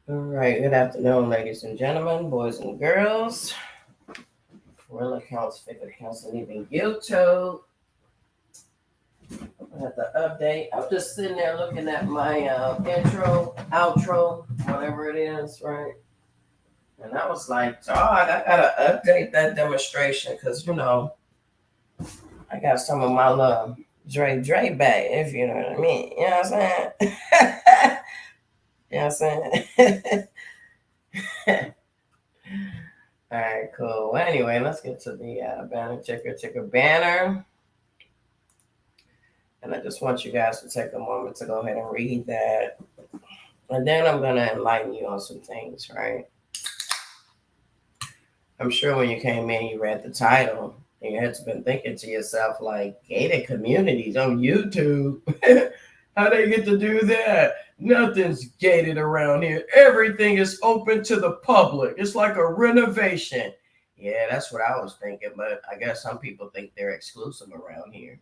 All right, good afternoon, ladies and gentlemen, boys and girls, real accounts, fake accounts, and even YouTube. I have to update. I'm just sitting there looking at my intro, outro, whatever it is, right? And I was like, dog, I gotta update that demonstration because I got some of my love Dre back, if you know what I mean. You know what I'm saying? You know what I'm saying? All right, cool. Well, anyway, let's get to the banner ticker banner. And I just want you guys to take a moment to go ahead and read that. And then I'm going to enlighten you on some things, right? I'm sure when you came in, you read the title, and you had to been thinking to yourself, like, gated communities on YouTube. How they get to do that? Nothing's gated around here. Everything is open to the public. It's like a renovation. Yeah, that's what I was thinking, but I guess some people think they're exclusive around here.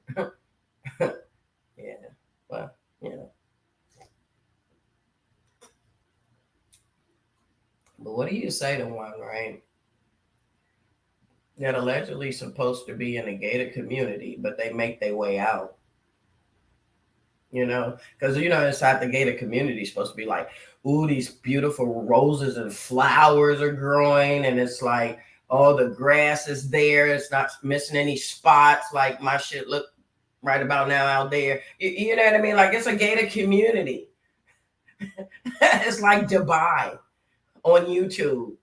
Yeah, well, But what do you say to one, right? That allegedly supposed to be in a gated community, but they make their way out. Because inside the gated community is supposed to be like, ooh, these beautiful roses and flowers are growing, and it's like all the grass is there. It's not missing any spots. Like my shit look right about now out there. You know what I mean? Like it's a gated community. It's like Dubai on YouTube.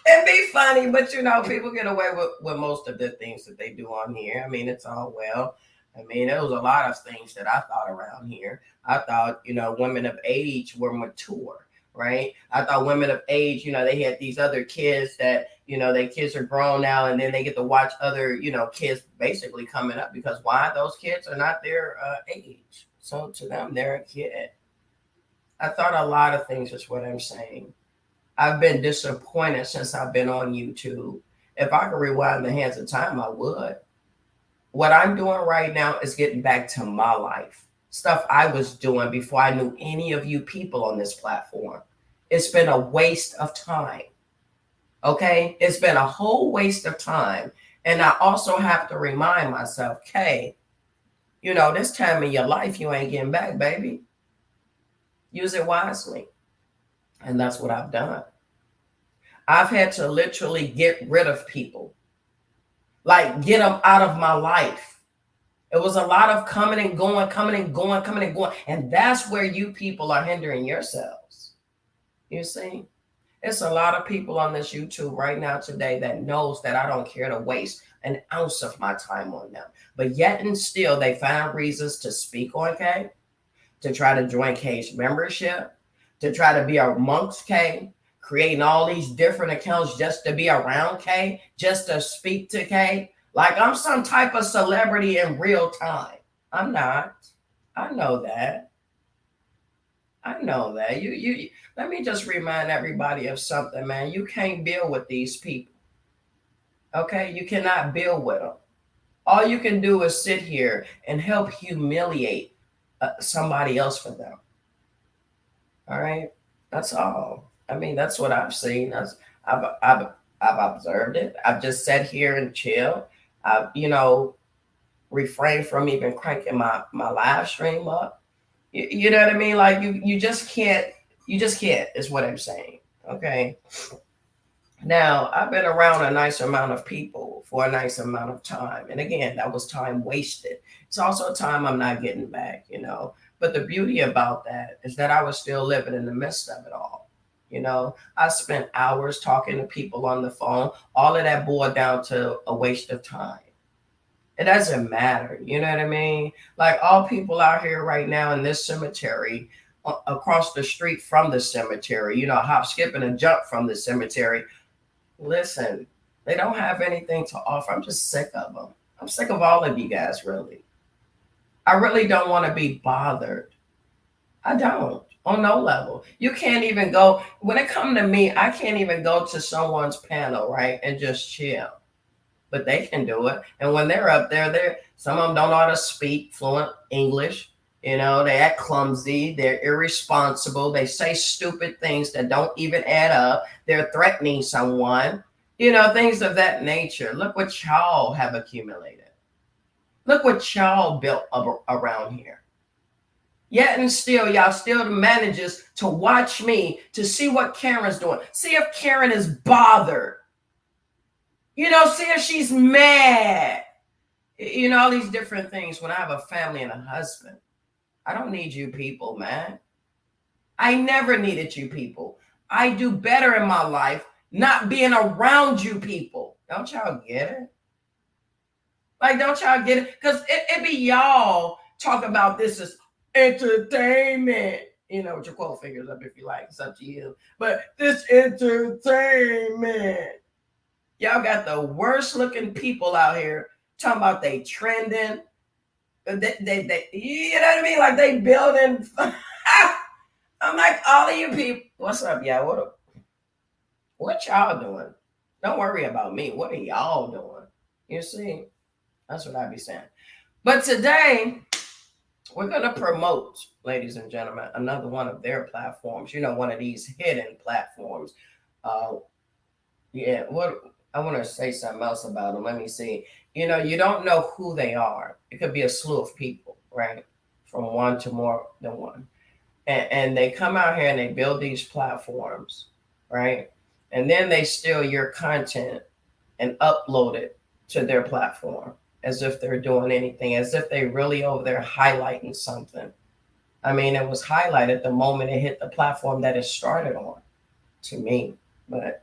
It'd be funny, but people get away with most of the things that they do on here. I mean, it's all well. I mean, there was a lot of things that I thought around here. I thought, women of age were mature, right? I thought women of age, they had these other kids that, their kids are grown now, and then they get to watch other, kids basically coming up because why? Those kids are not their age. So to them, they're a kid. I thought a lot of things is what I'm saying. I've been disappointed since I've been on YouTube. If I could rewind the hands of time, I would. What I'm doing right now is getting back to my life. Stuff I was doing before I knew any of you people on this platform. It's been a waste of time. Okay? It's been a whole waste of time. And I also have to remind myself, okay, this time in your life, you ain't getting back, baby. Use it wisely. And that's what I've done. I've had to literally get rid of people. Like get them out of my life. It was a lot of coming and going. And that's where you people are hindering yourselves. You see? It's a lot of people on this YouTube right now today that knows that I don't care to waste an ounce of my time on them. But yet and still, they find reasons to speak on K, to try to join K's membership, to try to be amongst K, creating all these different accounts just to be around K, just to speak to K. Like I'm some type of celebrity in real time. I'm not. I know that. You let me just remind everybody of something, man. You can't build with these people. Okay? You cannot build with them. All you can do is sit here and help humiliate somebody else for them. All right? That's all. I mean, that's what I've seen. I've observed it. I've just sat here and chill. I've, refrained from even cranking my live stream up. You know what I mean? Like you just can't, is what I'm saying. Okay. Now, I've been around a nice amount of people for a nice amount of time. And again, that was time wasted. It's also time I'm not getting back, you know. But the beauty about that is that I was still living in the midst of it all. You know, I spent hours talking to people on the phone. All of that boiled down to a waste of time. It doesn't matter. You know what I mean? Like all people out here right now in this cemetery, across the street from the cemetery, you know, hop, skip, and a jump from the cemetery. Listen, they don't have anything to offer. I'm just sick of them. I'm sick of all of you guys, really. I really don't want to be bothered. I don't, on no level. You can't even go, when it comes to me, I can't even go to someone's panel, right, and just chill. But they can do it. And when they're up there, some of them don't know how to speak fluent English. You know, they act clumsy, they're irresponsible, they say stupid things that don't even add up, they're threatening someone, you know, things of that nature. Look what y'all have accumulated. Look what y'all built around here. Yet and still, y'all still manages to watch me to see what Karen's doing. See if Karen is bothered. You know, see if she's mad. You know, all these different things when I have a family and a husband. I don't need you people, man. I never needed you people. I do better in my life not being around you people. Don't y'all get it? Like, don't y'all get it? Because it be y'all talk about this as entertainment. You know, with your quote fingers up if you like. It's up to you. But this entertainment. Y'all got the worst looking people out here talking about they trending. They you know what I mean? Like they building. I'm like, all of you people, what's up, y'all? What y'all doing? Don't worry about me. What are y'all doing? You see, that's what I be saying. But today, we're gonna promote, ladies and gentlemen, another one of their platforms. You know, one of these hidden platforms. Yeah. What I want to say something else about them. Let me see. You know, you don't know who they are. It could be a slew of people, right? From one to more than one. And they come out here and they build these platforms, right? And then they steal your content and upload it to their platform as if they're doing anything, as if they really over there highlighting something. I mean, it was highlighted the moment it hit the platform that it started on, to me. But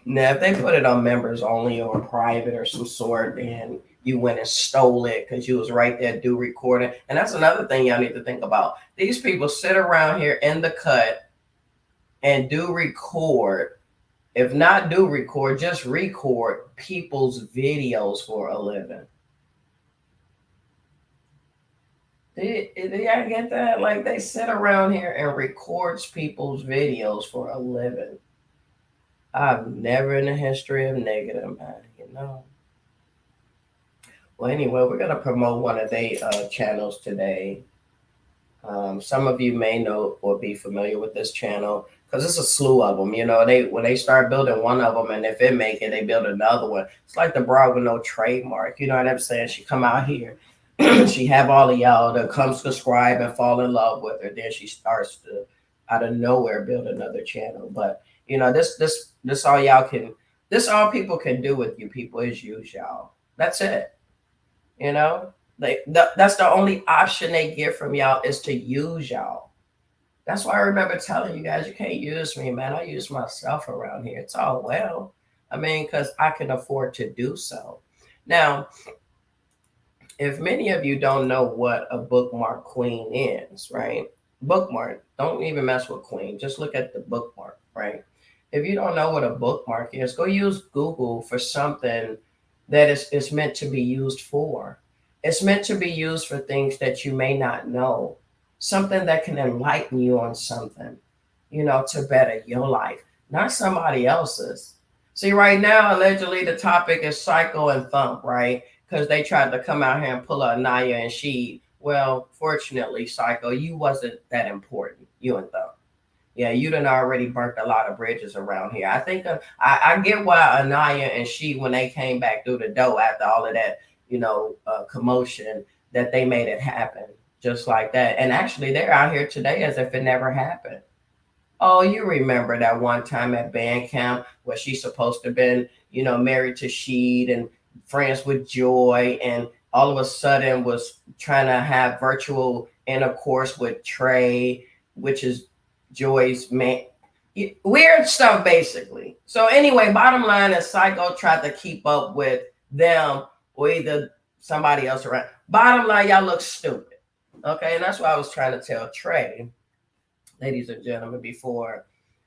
now, if they put it on members only or private or some sort, and you went and stole it because you was right there, do recording. And that's another thing y'all need to think about. These people sit around here in the cut and do record. If not do record, just record people's videos for a living. Do y'all get that? Like they sit around here and records people's videos for a living. I've never in the history of negative, man, you know. Well, anyway, we're going to promote one of their channels today. Some of you may know or be familiar with this channel because it's a slew of them. You know, when they start building one of them, and if it make it, they build another one. It's like the broad with no trademark. You know what I'm saying? She come out here, she have all of y'all that come subscribe and fall in love with her. Then she starts to, out of nowhere, build another channel. But you know, this all y'all can. This all people can do with you people is use y'all. That's it. You know, that's the only option they get from y'all is to use y'all. That's why I remember telling you guys, you can't use me, man. I use myself around here. It's all well. I mean, because I can afford to do so. Now, if many of you don't know what a bookmark queen is, right? Bookmark, don't even mess with queen. Just look at the bookmark, right? If you don't know what a bookmark is, go use Google for something that is meant to be used for. It's meant to be used for things that you may not know, something that can enlighten you on something, you know, to better your life, not somebody else's. See, right now, allegedly, the topic is Psycho and Thump, right? Because they tried to come out here and pull out Naya and she. Well, fortunately, Psycho, you wasn't that important, you and Thump. Yeah, you done already burnt a lot of bridges around here. I think I get why Anaya and she, when they came back through the door after all of that, you know, commotion, that they made it happen. just like that. And actually, they're out here today as if it never happened. Oh, you remember that one time at band camp where she's supposed to have been, married to Sheed and friends with Joy, and all of a sudden was trying to have virtual intercourse with Trey, which is Joy's man. Weird stuff, basically. So anyway, bottom line is Psycho tried to keep up with them or either somebody else around. Bottom line, y'all look stupid. Okay, and that's what I was trying to tell Trey, ladies and gentlemen, before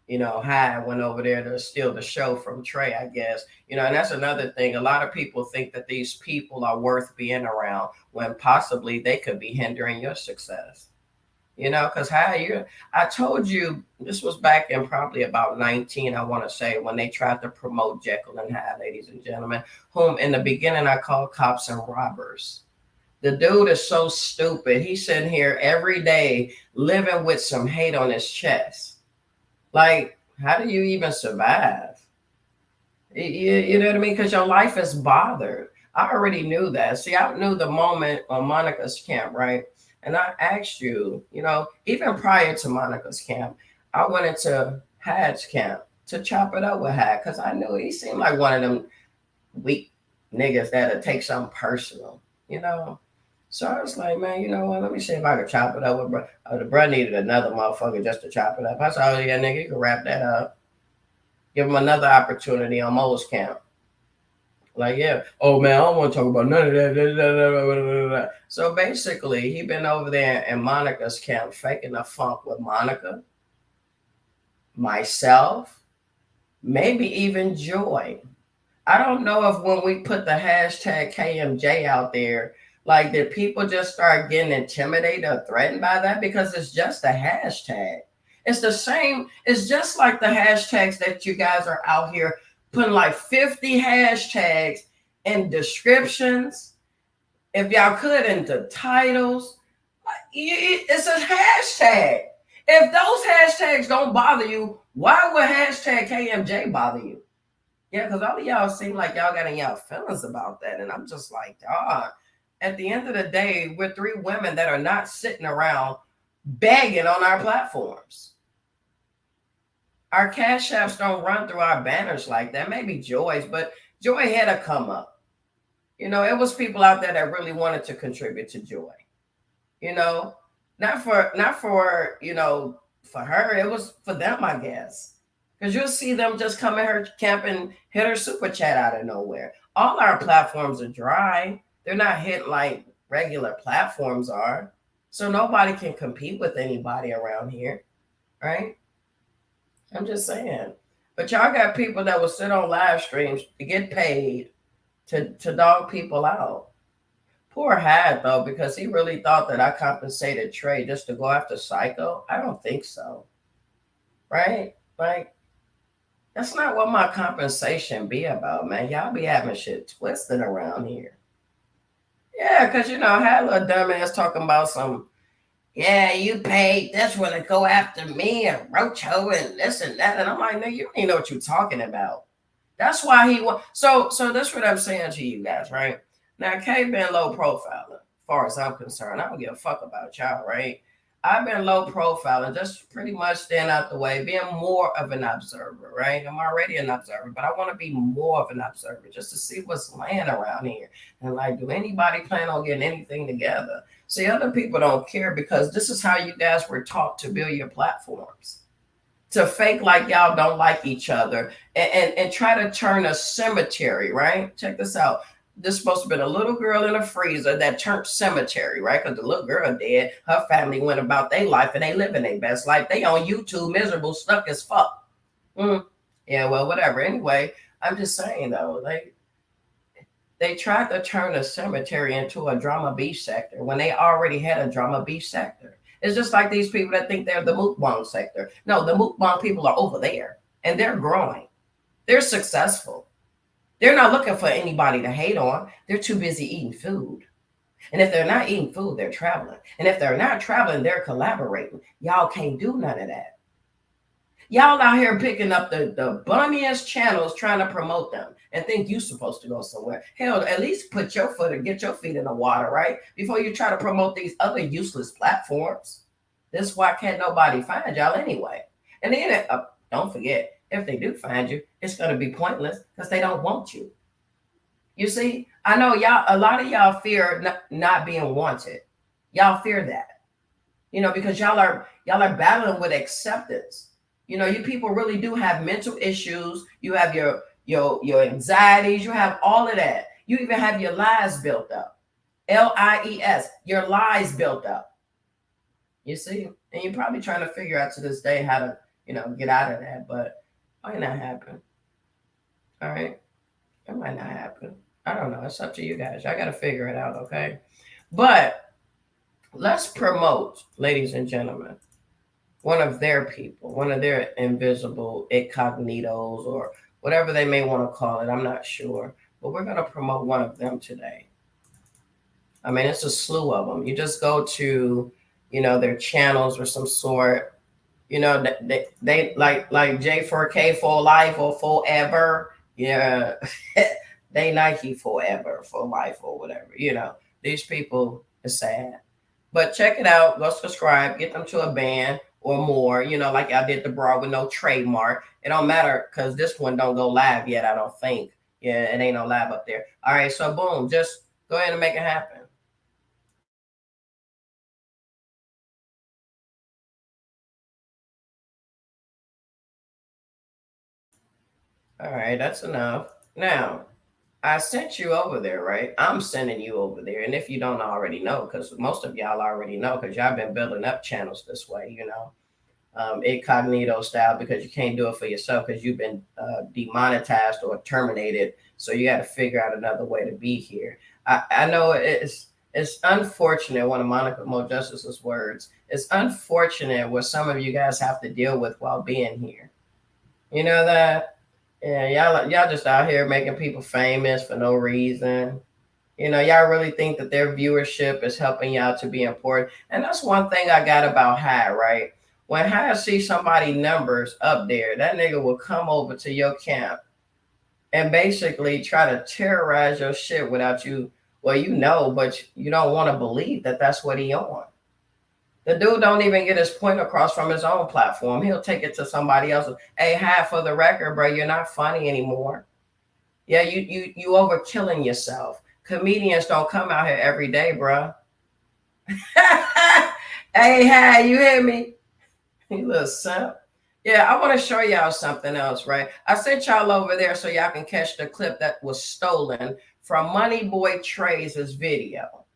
Hyde went over there to steal the show from Trey, I guess. And that's another thing. A lot of people think that these people are worth being around when possibly they could be hindering your success. Because I told you this was back in probably about 19, I want to say, when they tried to promote Jekyll and Hyde, ladies and gentlemen, whom in the beginning I called cops and robbers. The dude is so stupid. He's sitting here every day living with some hate on his chest. Like, how do you even survive? You know what I mean? Because your life is bothered. I already knew that. See, I knew the moment on Monica's camp, right? And I asked you, even prior to Monica's camp, I went into Hyde's camp to chop it up with Hyde because I knew he seemed like one of them weak niggas that'll take something personal, So I was like, man, you know what? Let me see if I can chop it up with bro. The bro needed another motherfucker just to chop it up. I said, oh, yeah, nigga, you can wrap that up. Give him another opportunity on Mo's camp. Like, yeah. Oh, man, I don't want to talk about none of that. So basically, he been over there in Monica's camp faking the funk with Monica, myself, maybe even Joy. I don't know if when we put the hashtag KMJ out there, like, did people just start getting intimidated or threatened by that? Because it's just a hashtag. It's the same. It's just like the hashtags that you guys are out here putting like 50 hashtags in descriptions. If y'all could, in the titles. It's a hashtag. If those hashtags don't bother you, why would hashtag KMJ bother you? Yeah, because all of y'all seem like y'all got in y'all feelings about that. And I'm just like, dog. At the end of the day, we're three women that are not sitting around begging on our platforms. Our cash apps don't run through our banners like that. Maybe Joy's, but Joy had to come up. It was people out there that really wanted to contribute to Joy. Not for for her. It was for them, I guess. Because you'll see them just come in her camp and hit her super chat out of nowhere. All our platforms are dry. They're not hit like regular platforms are. So nobody can compete with anybody around here, right? I'm just saying. But y'all got people that will sit on live streams to get paid to dog people out. Poor Hyde, though, because he really thought that I compensated Trey just to go after Psycho. I don't think so. Right? Like, that's not what my compensation be about, man. Y'all be having shit twisted around here. Yeah, because, I had a little dumbass talking about some, yeah, you paid this one to go after me and Rocho and this and that. And I'm like, no, you don't even know what you're talking about. That's why he won. So that's what I'm saying to you guys, right? Now, K been low profile, as far as I'm concerned. I don't give a fuck about y'all, right? I've been low profile and just pretty much staying out the way, being more of an observer, right? I'm already an observer, but I want to be more of an observer just to see what's laying around here. And like, do anybody plan on getting anything together? See, other people don't care because this is how you guys were taught to build your platforms. To fake like y'all don't like each other and try to turn a cemetery, right? Check this out. This is supposed to be a little girl in a freezer that turned cemetery, right? Because the little girl dead, her family went about their life and they living their best life. They on YouTube, miserable, stuck as fuck. Yeah, well, whatever. Anyway, I'm just saying though, they tried to turn a cemetery into a drama beef sector when they already had a drama beef sector. It's just like these people that think they're the mukbang sector. No, the mukbang people are over there and they're growing. They're successful. They're not looking for anybody to hate on. They're too busy eating food. And if they're not eating food, they're traveling. And if they're not traveling, they're collaborating. Y'all can't do none of that. Y'all out here picking up the bummiest channels trying to promote them and think you're supposed to go somewhere. Hell, at least put your foot and get your feet in the water, right? Before you try to promote these other useless platforms. This is why can't nobody find y'all anyway. And then don't forget, if they do find you, it's going to be pointless because they don't want you. You see, I know y'all, a lot of y'all fear not being wanted. Y'all fear that, because y'all are battling with acceptance. You people really do have mental issues. You have your anxieties. You have all of that. You even have your lies built up. LIES, your lies built up. You see, and you're probably trying to figure out to this day how to, get out of that, but it might not happen. All right, it might not happen. I don't know. It's up to you guys. I got to figure it out, okay? But let's promote, ladies and gentlemen, one of their people, one of their invisible incognitos or whatever they may want to call it. I'm not sure. But we're going to promote one of them today. I mean, it's a slew of them. You just go to, their channels or some sort. They like J4K for life or forever. Yeah. They Nike forever for life or whatever. These people are sad. But check it out. Go subscribe. Get them to a band or more. Like I did the bra with no trademark. It don't matter because this one don't go live yet, I don't think. Yeah, it ain't no live up there. All right, so boom. Just go ahead and make it happen. All right, that's enough. Now, I sent you over there, right? I'm sending you over there. And if you don't already know, because most of y'all already know, because y'all been building up channels this way, incognito style, because you can't do it for yourself because you've been demonetized or terminated. So you got to figure out another way to be here. I know it's unfortunate, one of Monica Mo Justice's words, it's unfortunate what some of you guys have to deal with while being here. You know that? Yeah, y'all just out here making people famous for no reason. Y'all really think that their viewership is helping y'all to be important. And that's one thing I got about High, right? When High sees somebody numbers up there, that nigga will come over to your camp and basically try to terrorize your shit without you. Well, but you don't want to believe that that's what he on. The dude don't even get his point across from his own platform. He'll take it to somebody else. Hey, High, for the record, bro, you're not funny anymore. Yeah, you over killing yourself. Comedians don't come out here every day, bro. Hey, High, you hear me? You little simp. Yeah, I want to show y'all something else, right? I sent y'all over there so y'all can catch the clip that was stolen from Money Boy Trey's video.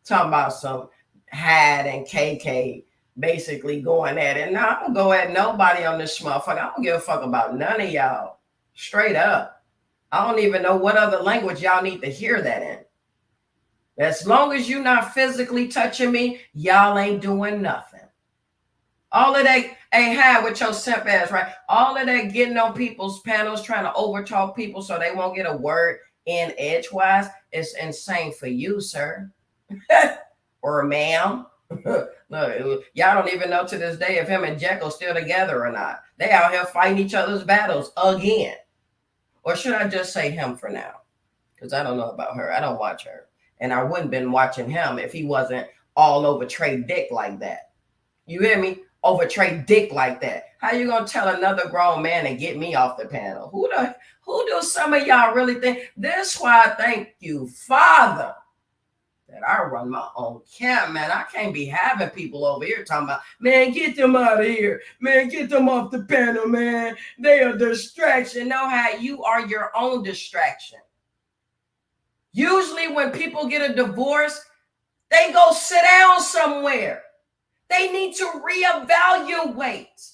Talking about some Had and KK basically going at it. Now, I don't go at nobody on this motherfucker. I don't give a fuck about none of y'all. Straight up. I don't even know what other language y'all need to hear that in. As long as you're not physically touching me, y'all ain't doing nothing. All of that ain't had with your simp ass, right? All of that getting on people's panels, trying to overtalk people so they won't get a word in edgewise is insane for you, sir. Or ma'am. No, y'all don't even know to this day if him and Jekyll still together or not. They out here fighting each other's battles again. Or should I just say him for now? Because I don't know about her. I don't watch her. And I wouldn't been watching him if he wasn't all over Trey dick like that. You hear me? Over Trey dick like that. How you gonna tell another grown man and get me off the panel? Who do some of y'all really think? This why I thank you, Father, that I run my own camp, man. I can't be having people over here talking about, man, get them out of here. Man, get them off the panel, man. They are a distraction. Know how you are your own distraction. Usually when people get a divorce, they go sit down somewhere. They need to reevaluate.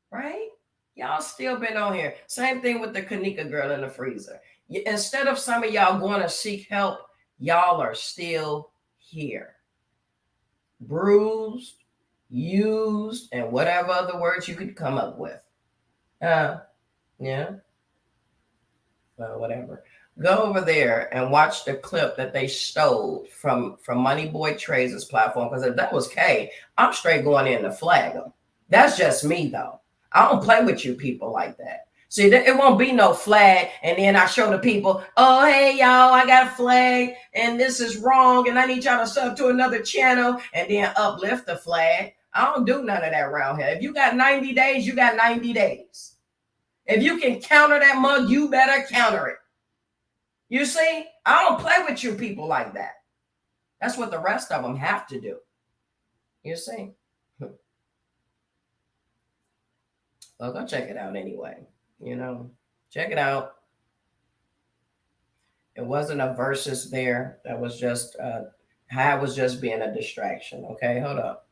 Right? Y'all still been on here. Same thing with the Kanika girl in the freezer. Instead of some of y'all going to seek help, y'all are still here. Bruised, used, and whatever other words you could come up with. Yeah. Well, whatever. Go over there and watch the clip that they stole from Money Boy Trey's platform. Because if that was K, I'm straight going in to flag them. That's just me, though. I don't play with you people like that. See, it won't be no flag, and then I show the people, oh, hey, y'all, I got a flag, and this is wrong, and I need y'all to sub to another channel, and then uplift the flag. I don't do none of that around here. If you got 90 days, you got 90 days. If you can counter that mug, you better counter it. You see, I don't play with you people like that. That's what the rest of them have to do. You see? Well, go check it out anyway. Check it out. It wasn't a versus there. That was just High was just being a distraction. Okay, hold up.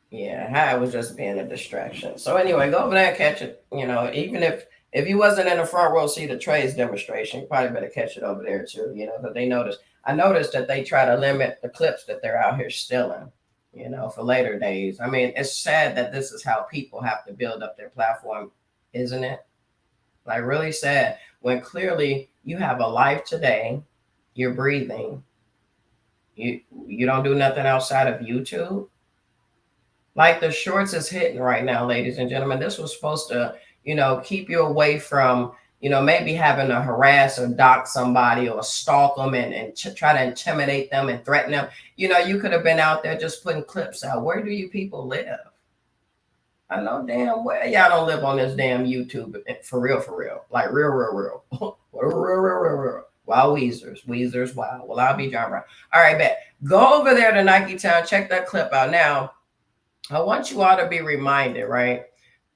Yeah, High was just being a distraction. So anyway, go over there and catch it. Even if you wasn't in the front row seat of Trey's demonstration, you probably better catch it over there too. Because I noticed that they try to limit the clips that they're out here stealing. For later days. I mean, it's sad that this is how people have to build up their platform, isn't it? Like, really sad when clearly you have a life today, you're breathing, you don't do nothing outside of YouTube. Like, the shorts is hitting right now, ladies and gentlemen. This was supposed to, keep you away from, maybe having to harass or dock somebody or stalk them and try to intimidate them and threaten them. You could have been out there just putting clips out. Where do you people live? I know damn well y'all don't live on this damn YouTube for real. Like real. real. Wow, Weezers, wow. Well, I'll be John Brown. All right, bet. Go over there to Nike Town. Check that clip out. Now, I want you all to be reminded, right,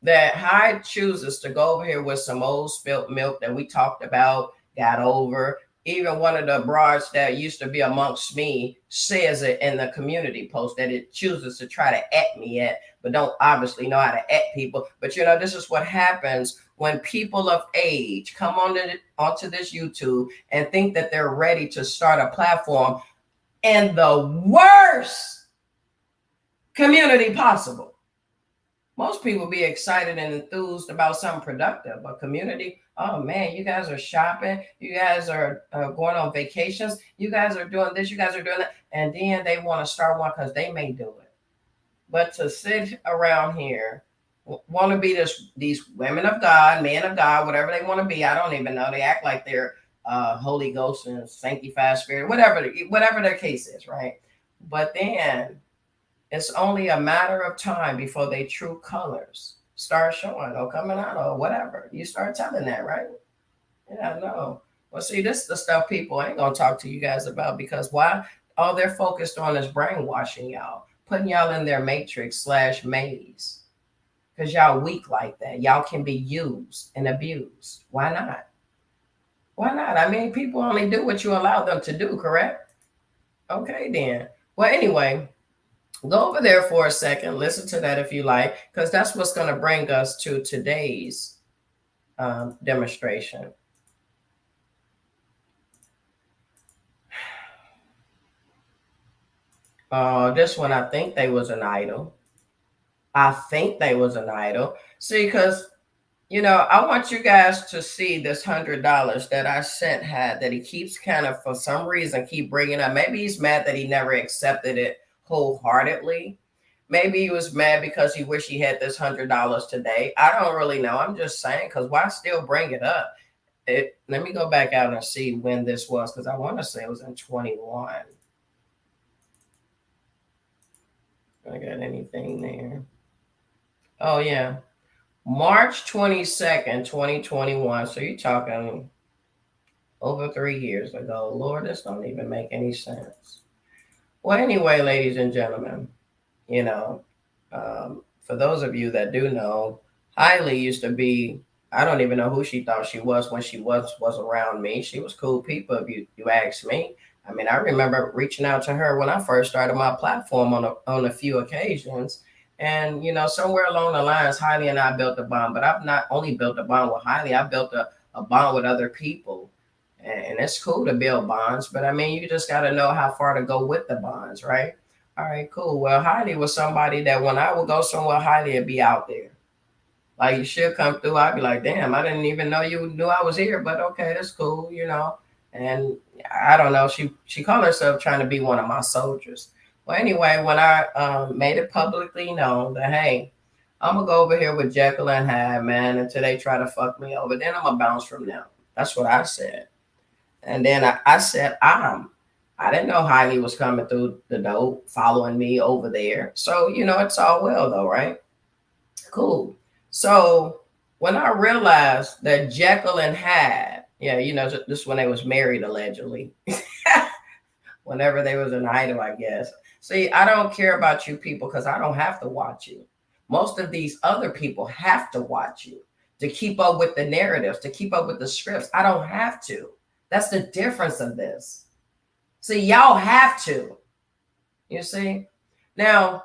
that Hyde chooses to go over here with some old spilt milk that we talked about, got over. Even one of the broads that used to be amongst me says it in the community post that it chooses to try to at me at, but don't obviously know how to at people. But this is what happens when people of age come onto this YouTube and think that they're ready to start a platform in the worst community possible. Most people be excited and enthused about something productive, but community, oh man, you guys are shopping, you guys are going on vacations, you guys are doing this, you guys are doing that, and then they want to start one because they may do it. But to sit around here, want to be these women of God, men of God, whatever they want to be, I don't even know. They act like they're Holy Ghost and sanctified spirit, whatever their case is, right? But then it's only a matter of time before they true colors start showing or coming out or whatever. You start telling that, right? Yeah, I know. Well, see, this is the stuff people ain't going to talk to you guys about, because why? All they're focused on is brainwashing y'all, putting y'all in their matrix/maze, because y'all weak like that. Y'all can be used and abused. Why not? Why not? I mean, people only do what you allow them to do, correct? Okay, then. Well, anyway, go over there for a second. Listen to that if you like, because that's what's going to bring us to today's demonstration. This one, I think they was an idol. See, because, I want you guys to see this $100 that I sent had that he keeps kind of, for some reason, keep bringing up. Maybe he's mad that he never accepted it wholeheartedly. Maybe he was mad because he wished he had this $100 today. I don't really know. I'm just saying, because why still bring it up? Let me go back out and see when this was, because I want to say it was in 21. I got anything there? Oh, yeah. March 22nd, 2021. So you're talking over 3 years ago. Lord, this don't even make any sense. Well, anyway, ladies and gentlemen, for those of you that do know, Hailey used to be, I don't even know who she thought she was when she was around me. She was cool people, if you ask me. I mean, I remember reaching out to her when I first started my platform on a few occasions. And, somewhere along the lines, Hailey and I built a bond. But I've not only built a bond with Hailey, I built a bond with other people. And it's cool to build bonds. But, I mean, you just got to know how far to go with the bonds, right? All right, cool. Well, Hailey was somebody that when I would go somewhere, Hailey would be out there. Like, you should come through. I'd be like, damn, I didn't even know you knew I was here. But, okay, that's cool, And I don't know. She called herself trying to be one of my soldiers. Well, anyway, when I made it publicly known that, hey, I'm gonna go over here with Jekyll and Hyde, man, until they try to fuck me over, then I'm gonna bounce from them. That's what I said. And then I said, I didn't know Hailey was coming through the door, following me over there. So, it's all well though, right? Cool. So when I realized that Jekyll and Hyde, yeah, this is when they was married allegedly. Whenever they was an idol, I guess. See, I don't care about you people because I don't have to watch you. Most of these other people have to watch you to keep up with the narratives, to keep up with the scripts. I don't have to. That's the difference of this. See, y'all have to. You see? Now,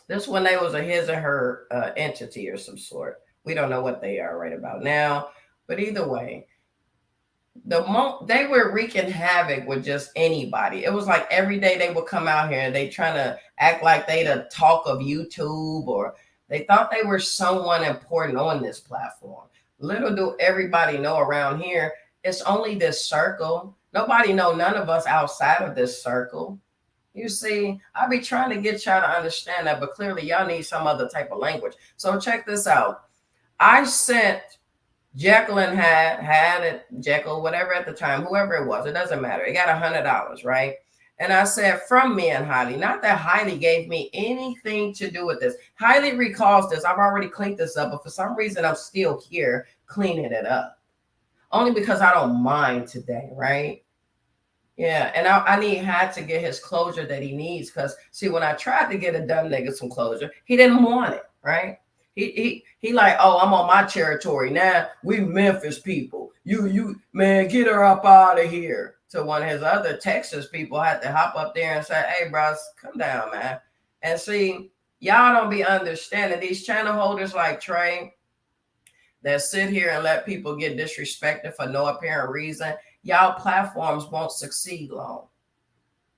this one, they was a his or her entity or some sort. We don't know what they are right about now. But either way, they were wreaking havoc with just anybody. It was like every day they would come out here and they trying to act like they the talk of YouTube, or they thought they were someone important on this platform. Little do everybody know around here, it's only this circle. Nobody know none of us outside of this circle. You see, I be trying to get y'all to understand that, but clearly y'all need some other type of language. So check this out. I sent Jekyll and had it, Jekyll, whatever at the time, whoever it was, it doesn't matter. It got $100, right? And I said, from me and Hailey, not that Hailey gave me anything to do with this. Hailey recalls this. I've already cleaned this up, but for some reason, I'm still here cleaning it up. Only because I don't mind today, right? Yeah, and I had to get his closure that he needs, because see, when I tried to get a dumb nigga some closure, he didn't want it, right? He like, oh, I'm on my territory now. We Memphis people. You man, get her up out of here. So one of his other Texas people had to hop up there and say, hey, bros, come down, man. And see, y'all don't be understanding these channel holders like Trey that sit here and let people get disrespected for no apparent reason. Y'all platforms won't succeed long.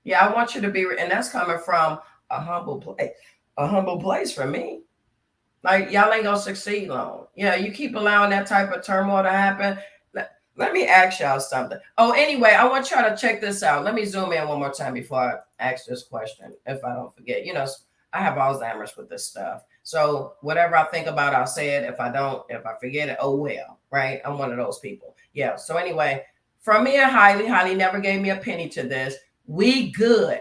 Yeah, I want you to be, and that's coming from a humble place for me. Like, y'all ain't gonna succeed long. Yeah, you keep allowing that type of turmoil to happen. Let me ask y'all something. Oh, anyway, I want y'all to check this out. Let me zoom in one more time before I ask this question, if I don't forget. I have Alzheimer's with this stuff. So whatever I think about, I'll say it. If I forget it, oh well, right? I'm one of those people. Yeah, so anyway, from me and Hailey never gave me a penny to this. We good.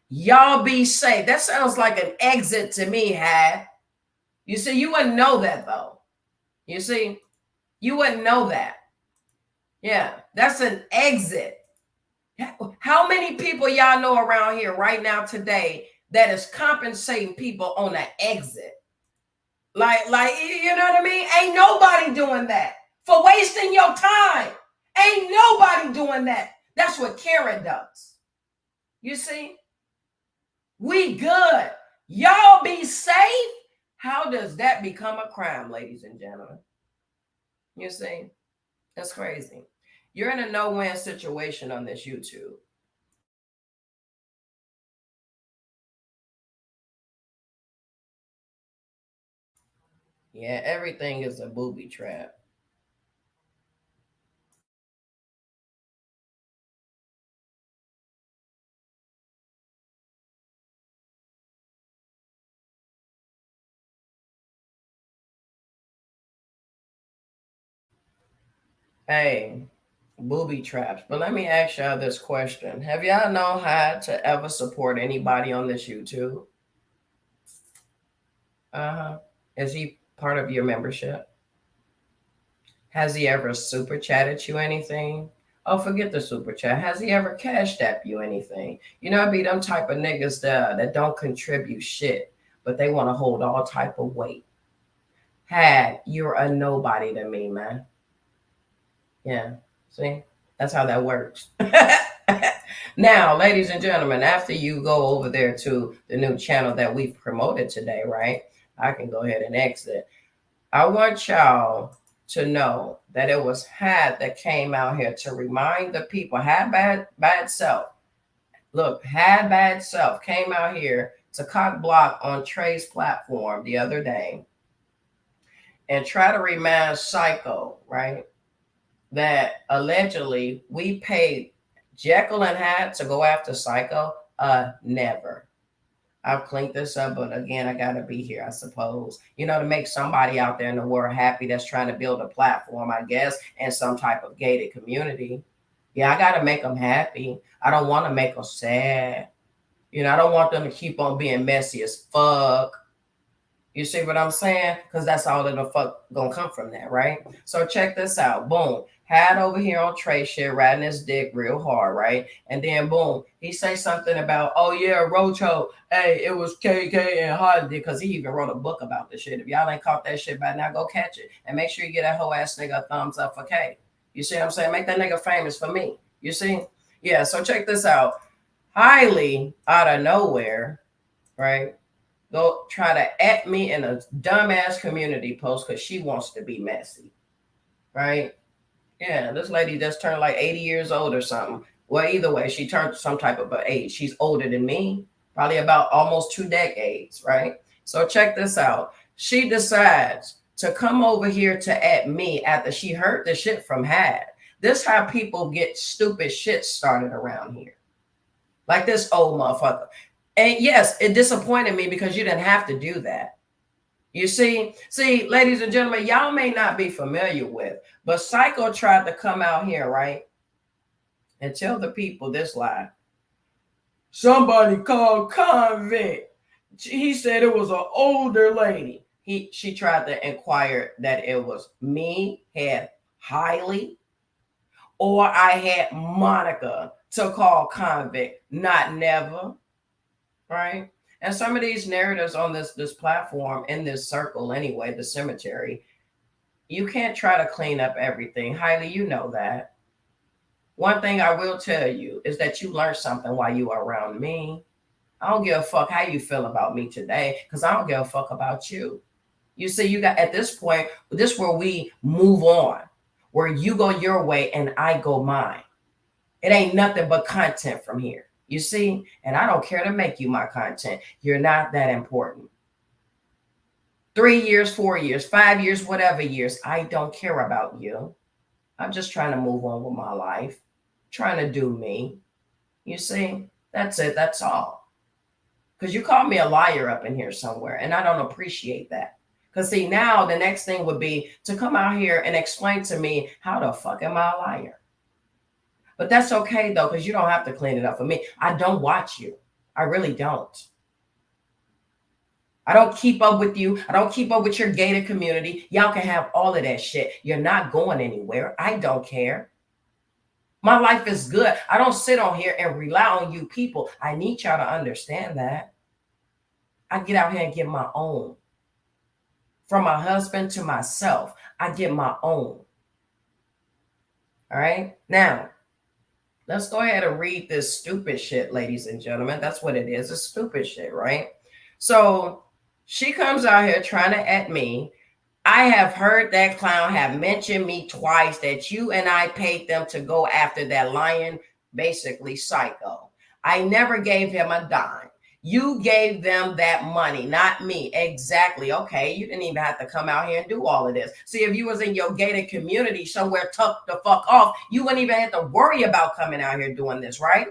Y'all be safe. That sounds like an exit to me, Had. You see, you wouldn't know that though. You see, you wouldn't know that. Yeah, that's an exit. How many people y'all know around here right now today that is compensating people on an exit? Like, you know what I mean? Ain't nobody doing that for wasting your time. Ain't nobody doing that. That's what Karen does. You see? We good. Y'all be safe. How does that become a crime, ladies and gentlemen? You see? That's crazy. You're in a no-win situation on this YouTube. Yeah, everything is a booby trap. Hey, booby traps. But let me ask y'all this question. Have y'all known how to ever support anybody on this YouTube? Uh-huh. Is he part of your membership? Has he ever super chatted you anything? Oh, forget the super chat. Has he ever cashed app you anything? It be them type of niggas that don't contribute shit, but they want to hold all type of weight. You're a nobody to me, man. Yeah, see? That's how that works. Now, ladies and gentlemen, after you go over there to the new channel that we've promoted today, right? I can go ahead and exit. I want y'all to know that it was Had that came out here to remind the people. Had bad self. Look, Had bad self came out here to cock block on Trey's platform the other day and try to remind Psycho, right, that allegedly we paid Jekyll and Hyde to go after Psycho. Never. I've cleaned this up, but again, I gotta be here, I suppose. To make somebody out there in the world happy that's trying to build a platform, I guess, and some type of gated community. Yeah, I gotta make them happy. I don't want to make them sad. I don't want them to keep on being messy as fuck. You see what I'm saying? Because that's all that the fuck gonna come from that, right? So check this out. Boom. Had over here on Trey shit, riding his dick real hard, right? And then boom, he say something about, oh yeah, Rocho, hey, it was KK and Hot because he even wrote a book about this shit. If y'all ain't caught that shit by now, go catch it. And make sure you get that whole ass nigga a thumbs up for K. You see what I'm saying? Make that nigga famous for me. You see? Yeah, so check this out. Highly out of nowhere, right? Go try to at me in a dumbass community post because she wants to be messy, right? Yeah, this lady just turned like 80 years old or something. Well, either way, she turned some type of age. She's older than me, probably about almost 2 decades, right? So check this out. She decides to come over here to at me after she heard the shit from Had. This how people get stupid shit started around here. Like this old motherfucker. And yes, it disappointed me because you didn't have to do that. You see, ladies and gentlemen, y'all may not be familiar with, but Psycho tried to come out here, right? And tell the people this lie. Somebody called convict. He said it was an older lady. She tried to inquire that it was me, had Hailey, or I had Monica to call convict, not never. Right? And some of these narratives on this platform, in this circle anyway, the cemetery, you can't try to clean up everything. Hailey, you know that. One thing I will tell you is that you learned something while you are around me. I don't give a fuck how you feel about me today, because I don't give a fuck about you. You see, you got at this point, this is where we move on, where you go your way and I go mine. It ain't nothing but content from here. You see, and I don't care to make you my content. You're not that important. 3 years, 4 years, 5 years, whatever years, I don't care about you. I'm just trying to move on with my life, trying to do me. You see, that's it. That's all. Because you called me a liar up in here somewhere, and I don't appreciate that. Because see, now the next thing would be to come out here and explain to me, how the fuck am I a liar? But that's okay, though, because you don't have to clean it up for me. I don't watch you. I really don't. I don't keep up with you. I don't keep up with your gated community. Y'all can have all of that shit. You're not going anywhere. I don't care. My life is good. I don't sit on here and rely on you people. I need y'all to understand that. I get out here and get my own. From my husband to myself, I get my own. All right? Now, let's go ahead and read this stupid shit, ladies and gentlemen. That's what it is. It's stupid shit, right? So she comes out here trying to at me. I have heard that clown have mentioned me twice that you and I paid them to go after that lion, basically Psycho. I never gave him a dime. You gave them that money, not me. Exactly. Okay, you didn't even have to come out here and do all of this. See, if you was in your gated community somewhere tucked the fuck off, you wouldn't even have to worry about coming out here doing this, right?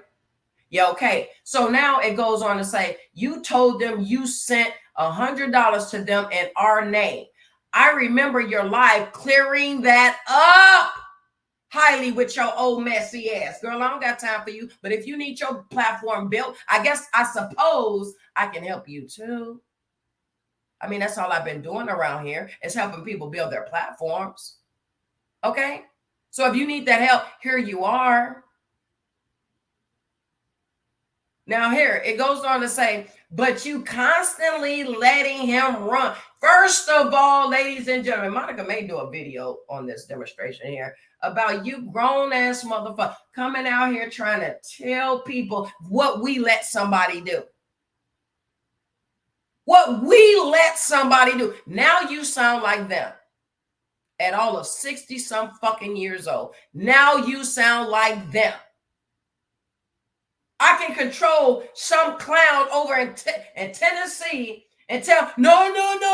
Yeah, okay. So now it goes on to say, you told them you sent $100 to them in our name. I remember your live clearing that up. Highly with your old messy ass. Girl, I don't got time for you. But if you need your platform built, I suppose I can help you too. I mean, that's all I've been doing around here is helping people build their platforms. Okay? So if you need that help, here you are. Now here, it goes on to say, but you constantly letting him run. First of all, ladies and gentlemen, Monica may do a video on this demonstration here about you grown-ass motherfucker coming out here trying to tell people what we let somebody do. What we let somebody do. Now you sound like them. At all of 60-some fucking years old. Now you sound like them. I can control some clown over in Tennessee and tell, no,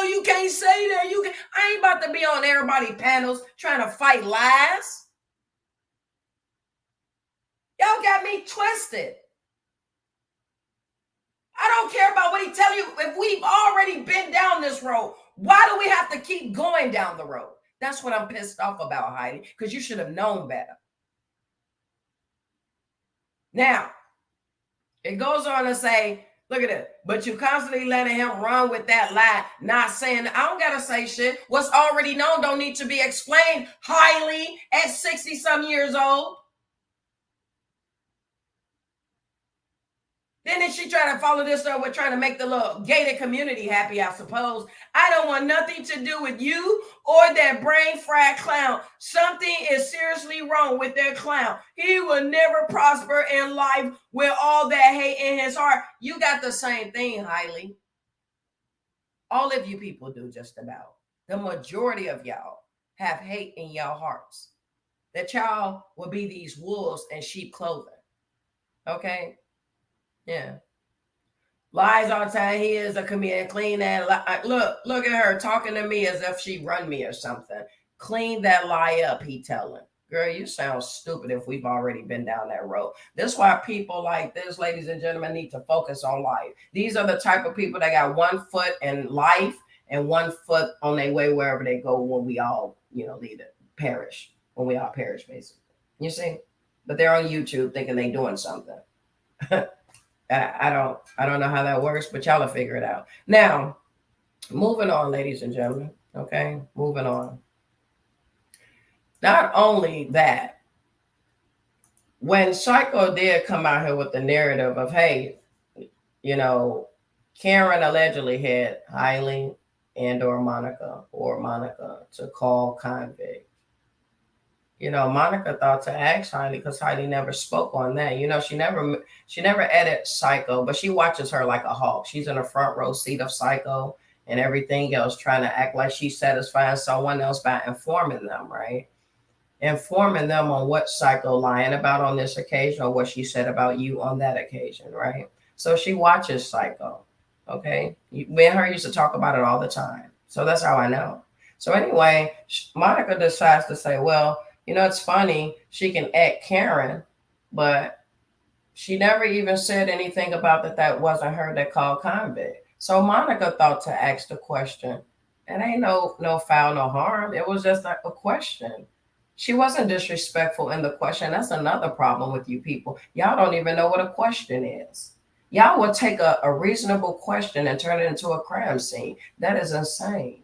you can't say that. I ain't about to be on everybody panels trying to fight lies. Y'all got me twisted. I don't care about what he tell you. If we've already been down this road, why do we have to keep going down the road? That's what I'm pissed off about, Heidi, because you should have known better. Now, it goes on to say, look at it, but you constantly letting him run with that lie, not saying, I don't got to say shit. What's already known don't need to be explained, Highly, at 60-some years old. Then she try to follow this up with trying to make the little gated community happy, I suppose. I don't want nothing to do with you or that brain fried clown. Something is seriously wrong with that clown. He will never prosper in life with all that hate in his heart. You got the same thing, Highly. All of you people do, just about. The majority of y'all have hate in y'all hearts. That y'all will be these wolves in sheep clothing. Okay? Yeah. Lies all the time. He is a comedian. Clean that. Look at her talking to me as if she run me or something. Clean that lie up, he telling. Girl, you sound stupid if we've already been down that road. That's why people like this, ladies and gentlemen, need to focus on life. These are the type of people that got 1 foot in life and 1 foot on their way wherever they go when we all, leave it, perish. When we all perish, basically. You see? But they're on YouTube thinking they doing something. I don't know how that works, but y'all will figure it out. Now, moving on, ladies and gentlemen. Okay, moving on. Not only that, when Psycho did come out here with the narrative of, hey, Karen allegedly had Highly and or Monica to call convict. Monica thought to ask Highly because Highly never spoke on that. She never edits Psycho, but she watches her like a hawk. She's in the front row seat of Psycho and everything else, trying to act like she's satisfying someone else by informing them, right? Informing them on what Psycho lying about on this occasion or what she said about you on that occasion, right? So she watches Psycho, okay? Me and her used to talk about it all the time. So that's how I know. So anyway, Monica decides to say, well, it's funny, she can act Karen, but she never even said anything about that wasn't her that called convict. So Monica thought to ask the question. It ain't no foul, no harm. It was just a question. She wasn't disrespectful in the question. That's another problem with you people. Y'all don't even know what a question is. Y'all would take a reasonable question and turn it into a crime scene. That is insane.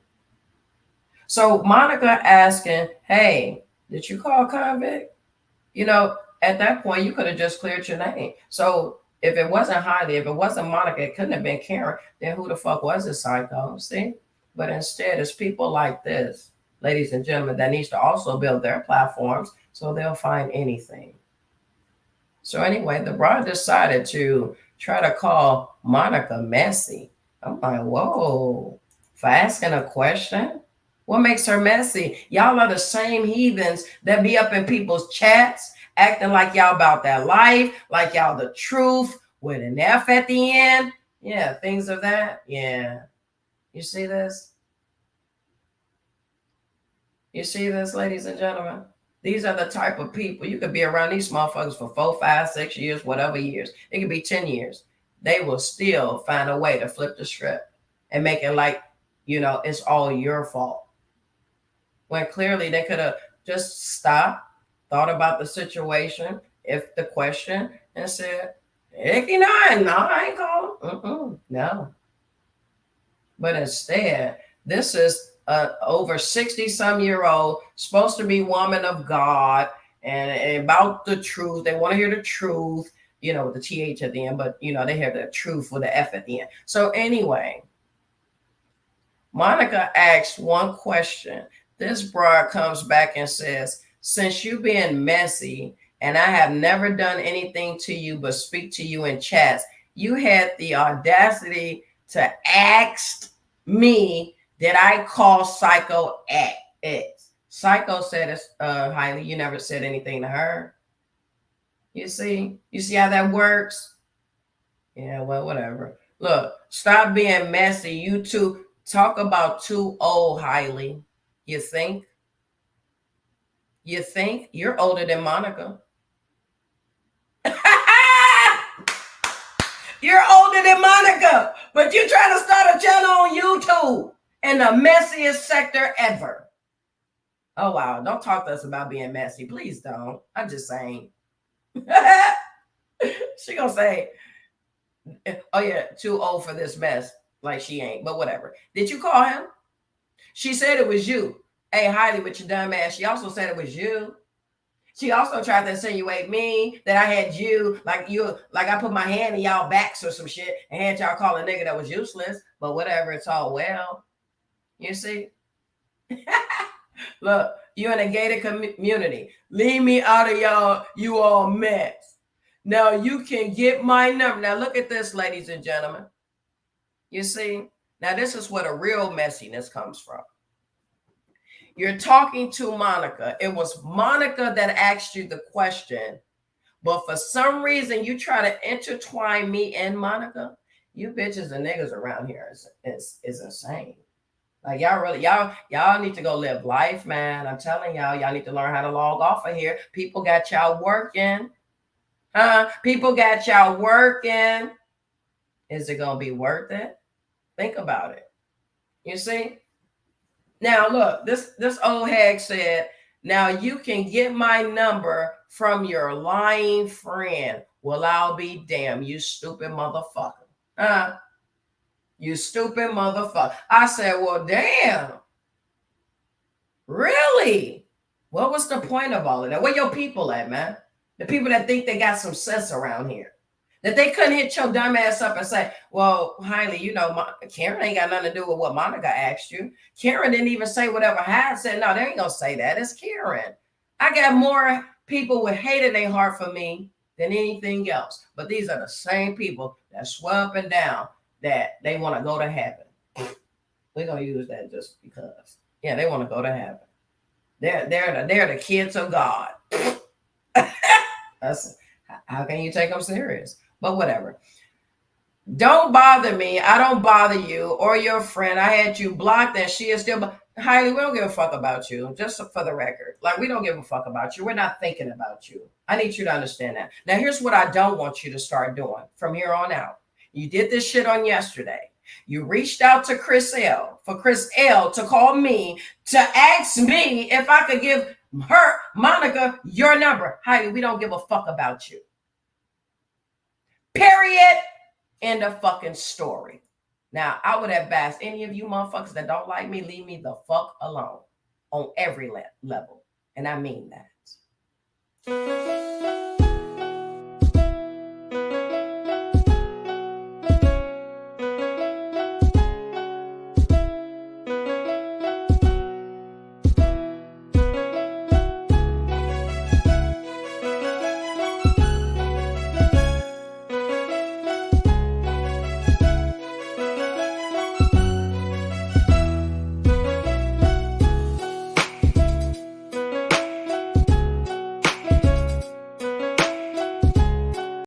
So Monica asking, hey, did you call convict? At that point, you could have just cleared your name. So if it wasn't Highly, if it wasn't Monica, it couldn't have been Karen. Then who the fuck was it, Psycho? See? But instead, it's people like this, ladies and gentlemen, that needs to also build their platforms so they'll find anything. So anyway, the broad decided to try to call Monica messy. I'm like, whoa, for asking a question? What makes her messy? Y'all are the same heathens that be up in people's chats, acting like y'all about that life, like y'all the truth with an F at the end. Yeah, things of that. Yeah. You see this? You see this, ladies and gentlemen? These are the type of people. You could be around these motherfuckers for 4, 5, 6 years, whatever years. It could be 10 years. They will still find a way to flip the script and make it like, it's all your fault. When clearly they could have just stopped, thought about the situation, if the question, and said, heck, no, I ain't calling. No. But instead, this is over 60-some-year-old, supposed to be woman of God and about the truth. They want to hear the truth, with the TH at the end, but, they hear the truth with the F at the end. So anyway, Monica asks one question. This broad comes back and says, since you being messy and I have never done anything to you but speak to you in chats, you had the audacity to ask me, did I call Psycho X? Psycho said, it's Highly, you never said anything to her. You see how that works? Yeah, well, whatever. Look, stop being messy. You two talk about too old, Highly. You think? You're older than Monica. You're older than Monica, but you're trying to start a channel on YouTube in the messiest sector ever. Oh, wow. Don't talk to us about being messy. Please don't. I'm just saying. She gonna say, oh, yeah, too old for this mess. Like she ain't, but whatever. Did you call him? She said it was you. Hey, Hailey, with your dumb ass. She also said it was you. She also tried to insinuate me that I had you, like I put my hand in y'all backs or some shit and had y'all call a nigga that was useless. But whatever, it's all well. You see? Look, you in a gated community. Leave me out of y'all, you all mess. Now you can get my number. Now look at this, ladies and gentlemen. You see? Now this is where the real messiness comes from. You're talking to Monica. It was Monica that asked you the question, but for some reason you try to intertwine me and Monica. You bitches and niggas around here is insane. Like y'all need to go live life, man. I'm telling y'all need to learn how to log off of here. People got y'all working. People got y'all working. Is it gonna be worth it? Think about it. You see? Now look, this old hag said, now you can get my number from your lying friend. Well, I'll be damned, you stupid motherfucker. You stupid motherfucker. I said, well, damn. Really? What was the point of all of that? Where your people at, man? The people that think they got some sense around here. That they couldn't hit your dumb ass up and say, well, Hailey, you know, Karen ain't got nothing to do with what Monica asked you. Karen didn't even say whatever Hyde said. No, they ain't going to say that. It's Karen. I got more people with hate in their heart for me than anything else. But these are the same people that swear up and down that they want to go to heaven. We're going to use that just because. Yeah, they want to go to heaven. They're the kids of God. How can you take them serious? But whatever. Don't bother me. I don't bother you or your friend. I had you blocked and she is still. Hailey, we don't give a fuck about you. Just for the record. Like, we don't give a fuck about you. We're not thinking about you. I need you to understand that. Now, here's what I don't want you to start doing from here on out. You did this shit on yesterday. You reached out to Chris L. for Chris L. to call me to ask me if I could give her, Monica, your number. Hailey, we don't give a fuck about you. Period. End of fucking story. Now, I would advise any of you motherfuckers that don't like me, leave me the fuck alone on every level. And I mean that.